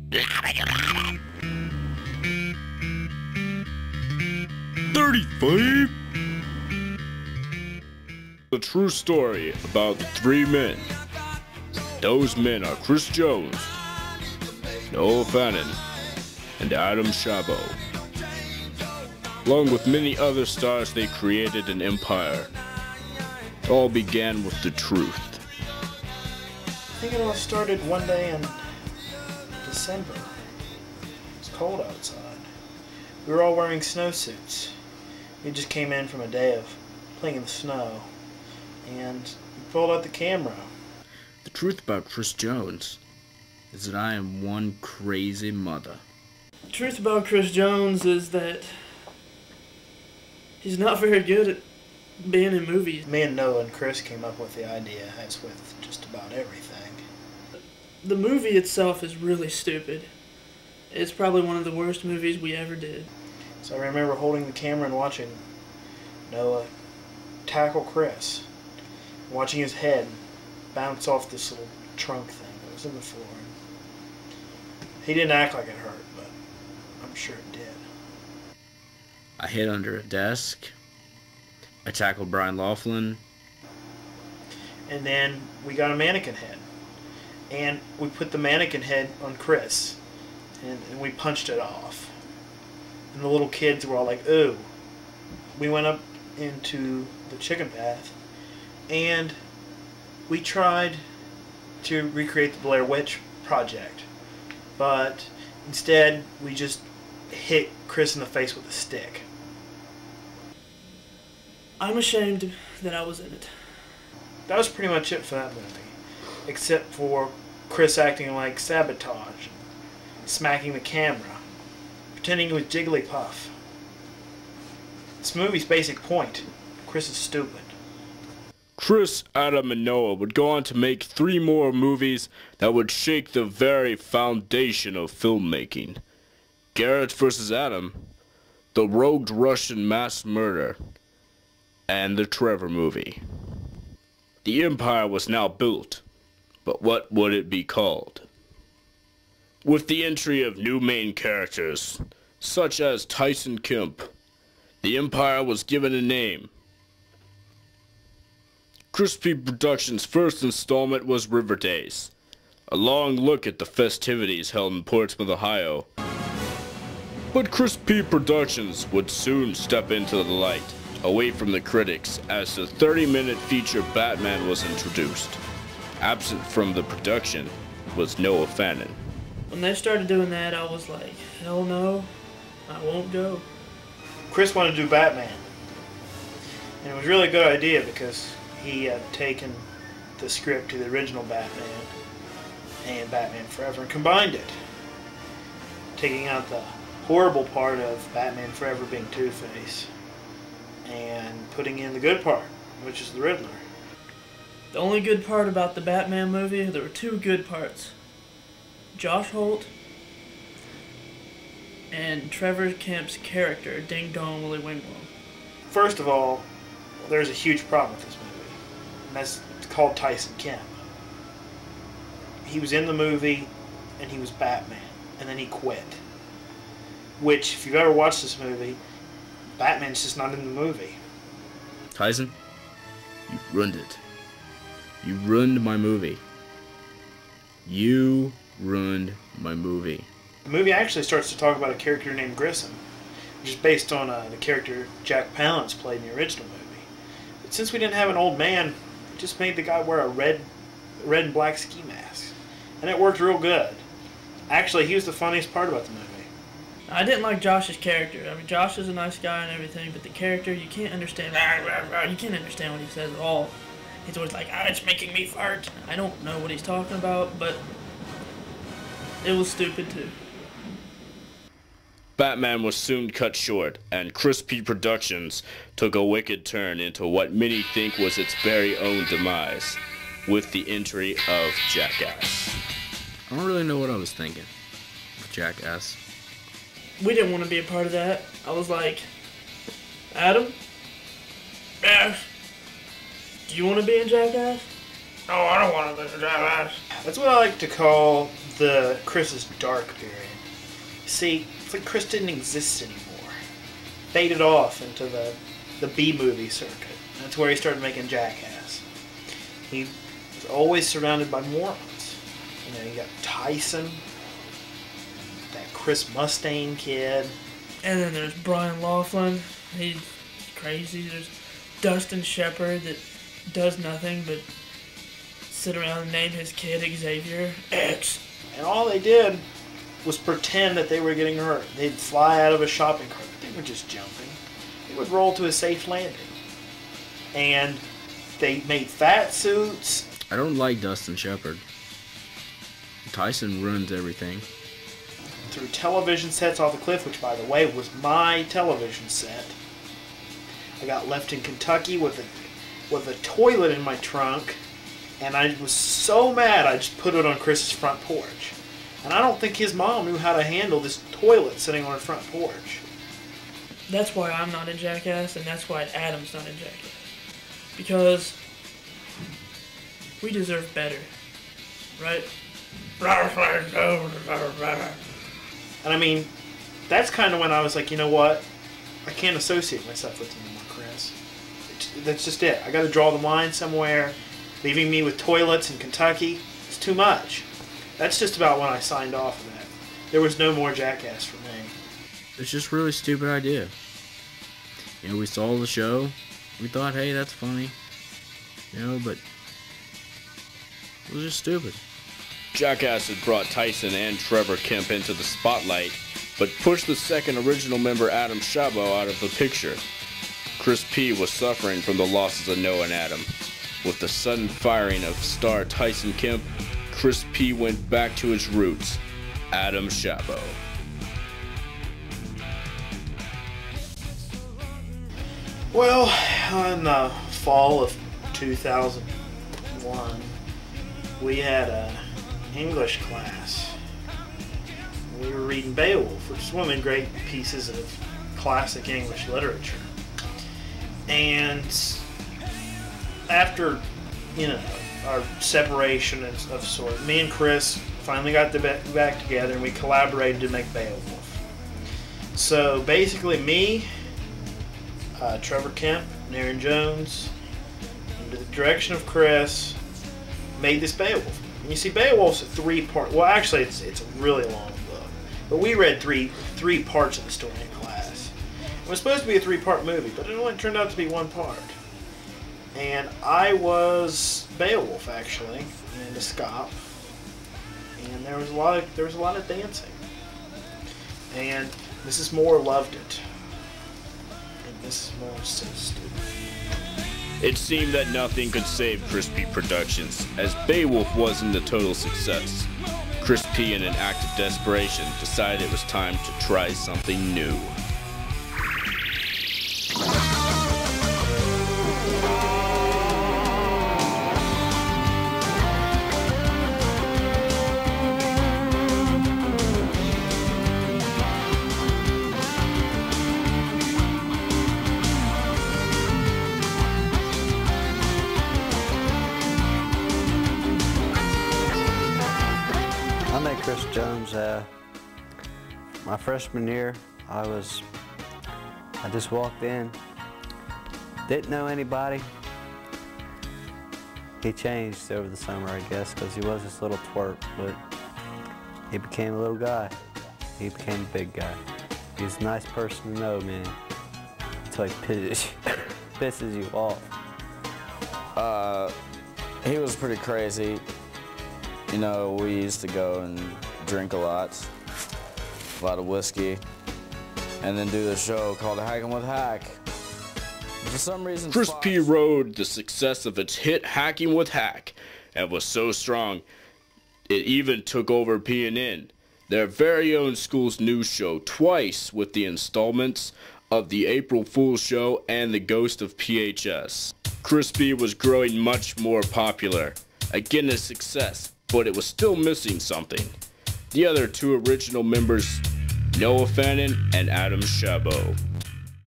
$35. A true story about three men. Those men are Chris Jones, Noah Fannin, and Adam Chabot. Along with many other stars, they created an empire. It all began with the truth. I think it all started one day in December. It's cold outside. We were all wearing snowsuits. We just came in from a day of playing in the snow, and we pulled out the camera. The truth about Chris Jones is that I am one crazy mother. The truth about Chris Jones is that he's not very good at being in movies. Me and Noah and Chris came up with the idea, as with just about everything. The movie itself is really stupid. It's probably one of the worst movies we ever did. So I remember holding the camera and watching Noah tackle Chris, watching his head bounce off this little trunk thing that was in the floor. He didn't act like it hurt, but I'm sure it did. I hid under a desk. I tackled Brian Laughlin. And then we got a mannequin head. And we put the mannequin head on Chris. And we punched it off. And the little kids were all like, ooh. We went up into the chicken bath. And we tried to recreate the Blair Witch Project. But instead, we just hit Chris in the face with a stick. I'm ashamed that I was in it. That was pretty much it for that movie. Except for Chris acting like Sabotage, smacking the camera, pretending he was Jigglypuff. This movie's basic point: Chris is stupid. Chris, Adam, and Noah would go on to make 3 more movies that would shake the very foundation of filmmaking. Garrett vs. Adam, The Rogue Russian Mass Murder, and the Trevor movie. The empire was now built, but what would it be called? With the entry of new main characters, such as Tyson Kemp, the empire was given a name. CRIS-P Productions' first installment was River Days, a long look at the festivities held in Portsmouth, Ohio. But CRIS-P Productions would soon step into the light, away from the critics, as the 30-minute feature Batman was introduced. Absent from the production was Noah Fannin. When they started doing that, I was like, hell no, I won't go. Chris wanted to do Batman. And it was a really good idea because he had taken the script to the original Batman and Batman Forever and combined it, taking out the horrible part of Batman Forever being Two-Face and putting in the good part, which is the Riddler. The only good part about the Batman movie, there were 2 good parts. Josh Holt and Trevor Kemp's character, Ding Dong Willie Wingwam. First of all, there's a huge problem with this movie, and that's called Tyson Kemp. He was in the movie, and he was Batman, and then he quit. Which, if you've ever watched this movie, Batman's just not in the movie. Tyson, you ruined it. You ruined my movie. You ruined my movie. The movie actually starts to talk about a character named Grissom, which is based on the character Jack Palance played in the original movie. But since we didn't have an old man, we just made the guy wear a red and black ski mask. And it worked real good. Actually, he was the funniest part about the movie. I didn't like Josh's character. I mean, Josh is a nice guy and everything, but the character, you can't understand. You can't understand what he says at all. He's always like, it's making me fart. I don't know what he's talking about, but it was stupid too. Batman was soon cut short, and CRIS-P Productions took a wicked turn into what many think was its very own demise, with the entry of Jackass. I don't really know what I was thinking with Jackass. We didn't want to be a part of that. I was like, Adam? Do you want to be in Jackass? No, I don't want to be in Jackass. That's what I like to call the Chris's dark period. See, it's like Chris didn't exist anymore. Faded off into the B-movie circuit. That's where he started making Jackass. He was always surrounded by morons. You know, you got Tyson, that Chris Mustaine kid. And then there's Brian Laughlin. He's crazy. There's Dustin Shepard that does nothing but sit around and name his kid Xavier X. And all they did was pretend that they were getting hurt. They'd fly out of a shopping cart. They were just jumping. They would roll to a safe landing. And they made fat suits. I don't like Dustin Shepard. Tyson ruins everything. Threw television sets off the cliff, which, by the way, was my television set. I got left in Kentucky with a toilet in my trunk, and I was so mad I just put it on Chris's front porch. And I don't think his mom knew how to handle this toilet sitting on her front porch. That's why I'm not in Jackass, and that's why Adam's not in Jackass. Because we deserve better, right? And I mean, that's kind of when I was like, you know what? I can't associate myself with you anymore, Chris. That's just it. I got to draw the line somewhere. Leaving me with toilets in Kentucky, it's too much. That's just about when I signed off of that. There was no more Jackass for me. It's just a really stupid idea. You know, we saw the show. We thought, hey, that's funny. You know, but it was just stupid. Jackass had brought Tyson and Trevor Kemp into the spotlight, but pushed the second original member Adam Chabot out of the picture. CRIS-P was suffering from the losses of Noah and Adam. With the sudden firing of star Tyson Kemp, CRIS-P went back to his roots, Adam Chabot. Well, in the fall of 2001, we had an English class. We were reading Beowulf, which is one of the great pieces of classic English literature. And after, you know, our separation of sort, me and Chris finally got back together and we collaborated to make Beowulf. So basically me, Trevor Kemp, and Aaron Jones, under the direction of Chris, made this Beowulf. And you see, Beowulf's a three-part. Well, actually, it's a really long book, but we read three parts of the story in class. It was supposed to be a three-part movie, but it only turned out to be one part. And I was Beowulf, actually, and a Scop, and there was a lot of dancing. And Mrs. Moore loved it. Mrs. Moore was so stupid. It seemed that nothing could save CRIS-P Productions, as Beowulf wasn't a total success. CRIS-P, in an act of desperation, decided it was time to try something new. I met Chris Jones my freshman year. I just walked in, didn't know anybody. He changed over the summer, I guess, because he was this little twerp, but he became a little guy. He became a big guy. He's a nice person to know, man, until he pisses you off. He was pretty crazy. You know, we used to go and drink a lot of whiskey, and then do the show called Hackin' with Hack. For some reason, CRIS-P rode the success of its hit Hacking with Hack, and was so strong, it even took over PNN, their very own school's news show, twice with the installments of the April Fool's Show and the Ghost of PHS. CRIS-P was growing much more popular, again a success, but it was still missing something. The other two original members, Noah Fannin and Adam Chabot.